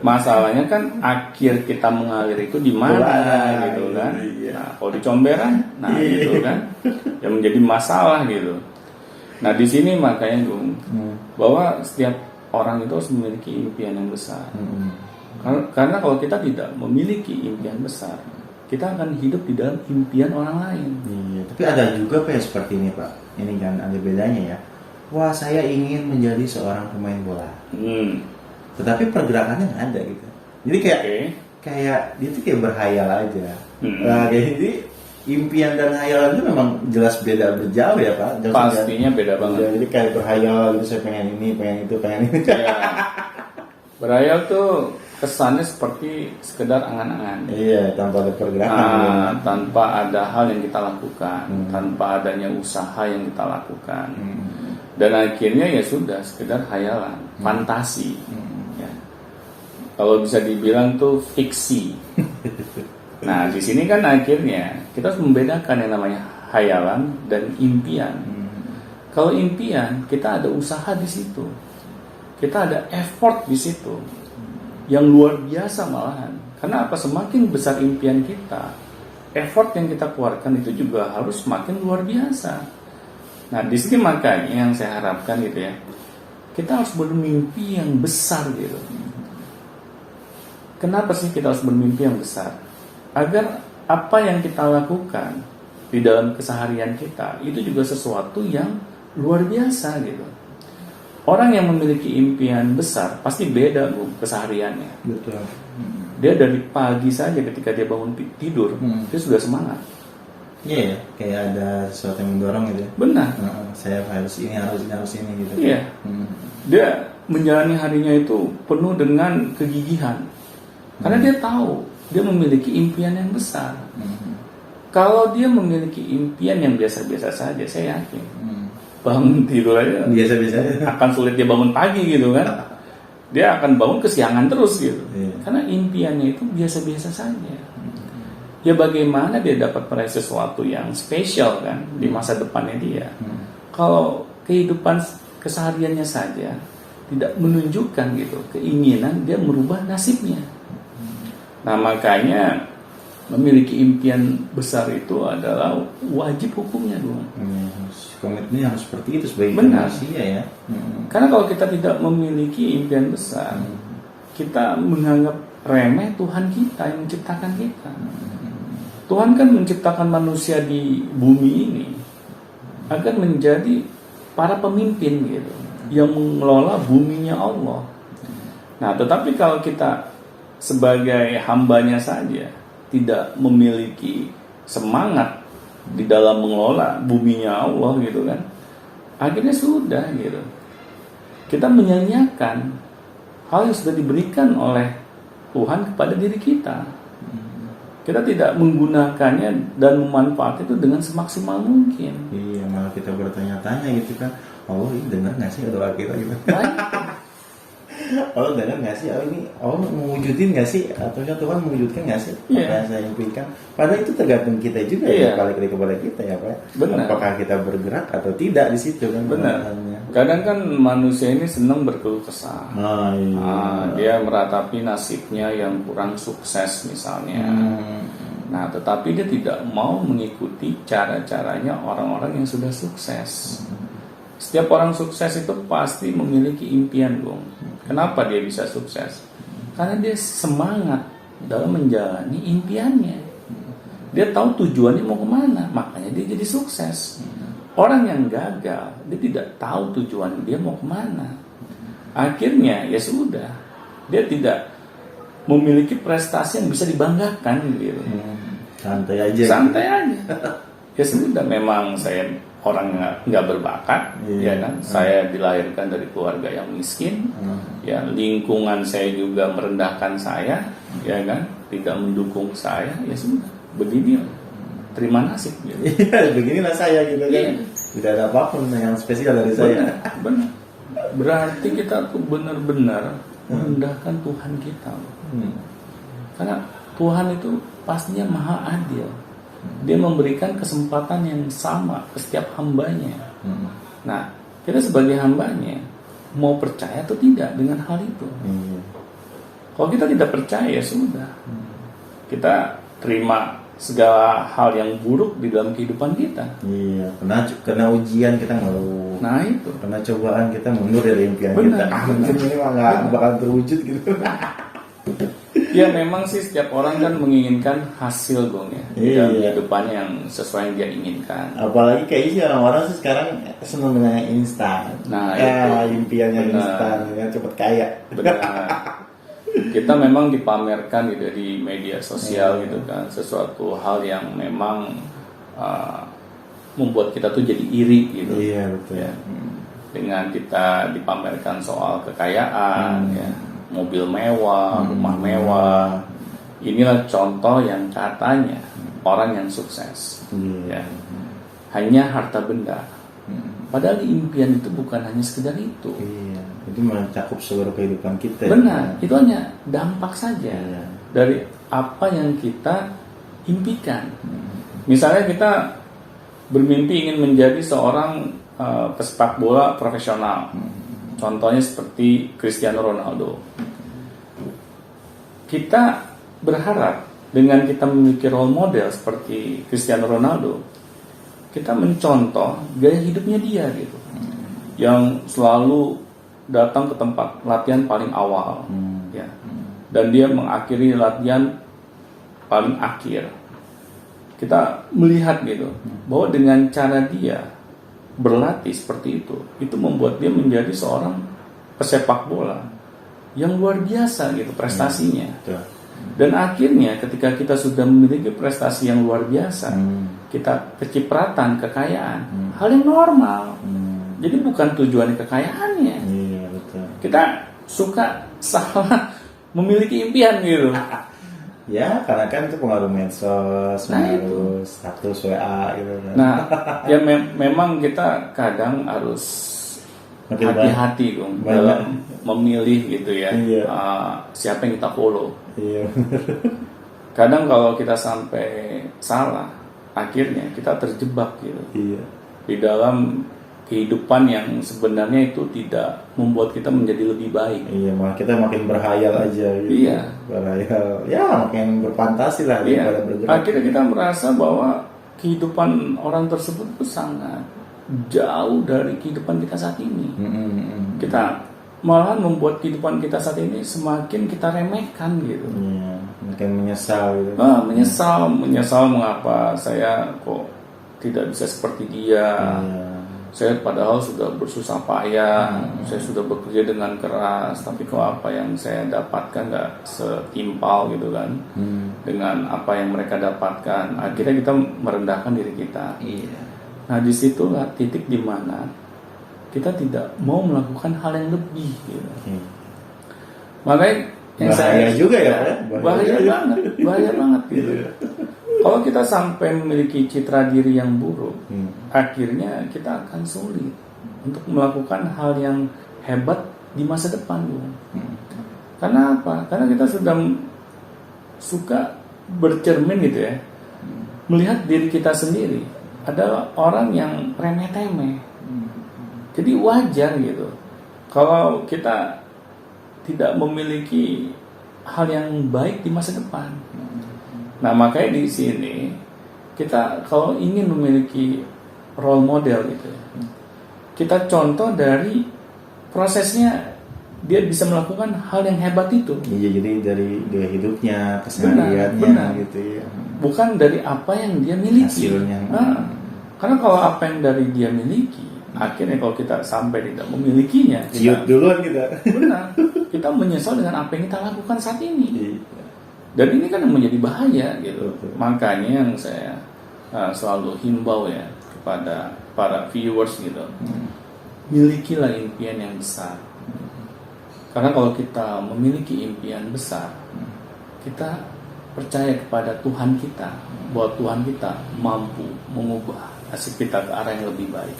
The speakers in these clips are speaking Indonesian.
Masalahnya kan akhir kita mengalir itu di mana gitu kan. Nah, kalau di comberan, nah gitu kan, yang menjadi masalah gitu. Nah di sini makanya Gung, bahwa setiap orang itu harus memiliki impian yang besar. Karena kalau kita tidak memiliki impian besar, kita akan hidup di dalam impian orang lain. Iya, tapi ada juga Pak seperti ini Pak. Ini kan ada bedanya ya. Wah saya ingin menjadi seorang pemain bola. Tetapi pergerakannya nggak ada gitu. Jadi kayak dia tuh kayak berhayal aja. Nah kayak jadi impian dan hayalan itu memang jelas beda berjauh ya Pak. Pastinya beda banget. Jadi kayak berhayal gitu, saya pengen ini, pengen itu, pengen ini. Ya. Berhayal tuh kesannya seperti sekedar angan-angan. Iya, tanpa ada pergerakan. Tanpa ada hal yang kita lakukan, tanpa adanya usaha yang kita lakukan. Dan akhirnya ya sudah sekedar hayalan, fantasi. Ya. Kalau bisa dibilang tuh fiksi. Nah, di sini kan akhirnya kita harus membedakan yang namanya hayalan dan impian. Kalau impian, kita ada usaha di situ. Kita ada effort di situ. Yang luar biasa malahan. Karena apa? Semakin besar impian kita, effort yang kita keluarkan itu juga harus semakin luar biasa. Nah, di sini makanya yang saya harapkan gitu ya, kita harus bermimpi yang besar gitu. Kenapa sih kita harus bermimpi yang besar? Agar apa yang kita lakukan di dalam keseharian kita itu juga sesuatu yang luar biasa gitu. Orang yang memiliki impian besar pasti beda kesehariannya. Betul. Dia dari pagi saja ketika dia bangun tidur, dia sudah semangat. Iya, kayak ada sesuatu yang mendorong gitu. Benar. Saya harus ini gitu. Iya. Dia menjalani harinya itu penuh dengan kegigihan. Karena dia tahu dia memiliki impian yang besar. Kalau dia memiliki impian yang biasa-biasa saja, saya yakin bangun tidur aja biasa-biasa akan sulit dia bangun pagi gitu kan. Dia akan bangun kesiangan terus gitu. Karena impiannya itu biasa-biasa saja. Ya bagaimana dia dapat meraih sesuatu yang spesial kan di masa depannya dia. Kalau kehidupan kesehariannya saja tidak menunjukkan gitu keinginan dia merubah nasibnya. Nah makanya memiliki impian besar itu adalah wajib hukumnya dong. Komitmennya harus seperti itu sebagai manusia ya. Karena kalau kita tidak memiliki impian besar, kita menganggap remeh Tuhan kita yang menciptakan kita. Tuhan kan menciptakan manusia di bumi ini agar menjadi para pemimpin gitu, yang mengelola buminya Allah. Nah, tetapi kalau kita sebagai hambanya saja tidak memiliki semangat di dalam mengelola buminya Allah gitu kan, akhirnya sudah gitu. Kita menyanyiakan hal yang sudah diberikan oleh Tuhan kepada diri kita. Kita tidak menggunakannya dan memanfaatkan itu dengan semaksimal mungkin. Iya, malah kita bertanya-tanya gitu kan. Allah ini dengar nggak sih doa kita gitu? Allah dengar nggak sih? Ini Allah mewujudin nggak sih? Atau Tuhan mewujudkan nggak sih? Apa yang saya impikan? Padahal itu tergantung kita juga ya, balik lagi kepada kita ya Pak. Benar. Apakah kita bergerak atau tidak di situ kan? Benar. Kadang kan manusia ini senang berkeluh kesah. Dia meratapi nasibnya yang kurang sukses misalnya. Nah, tetapi dia tidak mau mengikuti cara-caranya orang-orang yang sudah sukses. Setiap orang sukses itu pasti memiliki impian, Bung. Kenapa dia bisa sukses? Karena dia semangat dalam menjalani impiannya. Dia tahu tujuannya mau kemana, makanya dia jadi sukses. Orang yang gagal, dia tidak tahu tujuan dia mau kemana. Akhirnya ya sudah, dia tidak memiliki prestasi yang bisa dibanggakan gitu. Santai aja. Santai aja. Ya sudah, memang saya orang nggak berbakat, ya kan. Saya dilahirkan dari keluarga yang miskin, ya lingkungan saya juga merendahkan saya, ya kan, tidak mendukung saya, ya sudah, begini. Terima nasib gitu. Beginilah saya gitu kan. Tidak ada apapun yang spesial dari saya. Benar. Berarti kita tuh benar-benar merendahkan Tuhan kita. Karena Tuhan itu pastinya maha adil. Dia memberikan kesempatan yang sama ke setiap hambanya. Nah, kita sebagai hambanya mau percaya atau tidak dengan hal itu. Kalau kita tidak percaya, ya sudah. Kita terima segala hal yang buruk di dalam kehidupan kita. Iya, kena ujian kita ngeluh. Nah itu. Kena cobaan kita mundur dari impian Benar, kita. Mungkin ini mah nggak bakal terwujud gitu. Ya memang sih setiap orang kan menginginkan hasil Gong ya. Iya. Dalam kehidupannya yang sesuai yang dia inginkan. Apalagi kayaknya orang-orang sih sekarang senang dengan yang instan. Nah, impiannya benar. instan, yang cepet kaya. Benar. Kita memang dipamerkan gitu di media sosial gitu kan, sesuatu hal yang memang membuat kita tuh jadi iri gitu. Iya betul. Ya. Dengan kita dipamerkan soal kekayaan, ya, mobil mewah, rumah mewah. Inilah contoh yang katanya orang yang sukses. Ya. Hanya harta benda. Padahal impian itu bukan hanya sekedar itu. Iya, itu mencakup seluruh kehidupan kita. Benar, itu hanya dampak saja Iya. dari apa yang kita impikan. Misalnya kita bermimpi ingin menjadi seorang pesepak bola profesional. Contohnya seperti Cristiano Ronaldo. Kita berharap dengan kita memiliki role model seperti Cristiano Ronaldo, kita mencontoh gaya hidupnya dia gitu, yang selalu datang ke tempat latihan paling awal, ya, dan dia mengakhiri latihan paling akhir. Kita melihat gitu bahwa dengan cara dia berlatih seperti itu membuat dia menjadi seorang pesepak bola yang luar biasa gitu prestasinya. Dan akhirnya ketika kita sudah memiliki prestasi yang luar biasa, kita kecipratan kekayaan, hal yang normal. Jadi bukan tujuan kekayaannya. Iya betul. Kita suka salah memiliki impian gitu. Ya karena kan itu pengaruh medsos, Nah, pengaruh status WA gitu kan. Nah, ya memang kita kadang harus Makin hati-hati dong banyak. dalam memilih gitu ya. Iya. Siapa yang kita follow. Iya. Kadang kalau kita sampai salah, akhirnya kita terjebak gitu Iya. di dalam kehidupan yang sebenarnya itu tidak membuat kita menjadi lebih baik. Iya, malah kita makin berhayal aja gitu. Iya. Berhayal. Ya, makin berfantasi lah Iya. daripada bergerak. Akhirnya kita merasa bahwa kehidupan orang tersebut itu sangat jauh dari kehidupan kita saat ini. Kita malahan membuat kehidupan kita saat ini semakin kita remehkan gitu. Iya, makin menyesal gitu. Menyesal mengapa saya kok tidak bisa seperti dia. Iya. Saya padahal sudah bersusah payah, saya sudah bekerja dengan keras, tapi kok apa yang saya dapatkan nggak setimpal gitu kan, dengan apa yang mereka dapatkan. Akhirnya kita merendahkan diri kita. Iya. Nah disitulah titik dimana kita tidak mau melakukan hal yang lebih. Gitu. Makanya yang Bahaya juga ya, Pak? bahaya banget gitu. Kalau kita sampai memiliki citra diri yang buruk, akhirnya kita akan sulit untuk melakukan hal yang hebat di masa depan. Karena apa? Karena kita sudah suka bercermin gitu ya, melihat diri kita sendiri adalah orang yang remeh-temeh. Jadi wajar gitu kalau kita tidak memiliki hal yang baik di masa depan. Nah makanya di sini kita kalau ingin memiliki role model gitu, kita contoh dari prosesnya dia bisa melakukan hal yang hebat itu. Iya, jadi dari gaya hidupnya, kesehariannya gitu ya. Bukan dari apa yang dia miliki. Hasilnya. Karena kalau apa yang dari dia miliki, akhirnya kalau kita sampai tidak memilikinya, ciut duluan kita. Benar. Kita menyesal dengan apa yang kita lakukan saat ini. Iya. Dan ini kan yang menjadi bahaya gitu. Betul. Makanya yang saya selalu himbau ya kepada para viewers gitu, milikilah impian yang besar. Karena kalau kita memiliki impian besar, kita percaya kepada Tuhan kita, bahwa Tuhan kita mampu mengubah nasib kita ke arah yang lebih baik.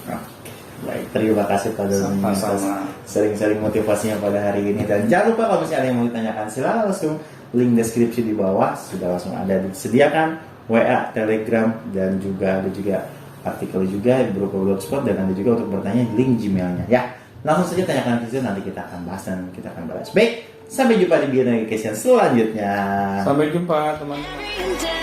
Baik, terima kasih pada Sama-sama. sering-sering motivasinya pada hari ini. Dan jangan lupa kalau misalnya ada yang mau ditanyakan, silakan langsung link deskripsi di bawah sudah langsung ada disediakan WA, Telegram, dan juga ada juga artikel juga berupa blogspot, dan ada juga untuk bertanya link Gmailnya ya. Langsung saja tanyakan ke situ, nanti kita akan bahas dan kita akan balas. Baik, sampai jumpa di video notification selanjutnya. Sampai jumpa teman-teman.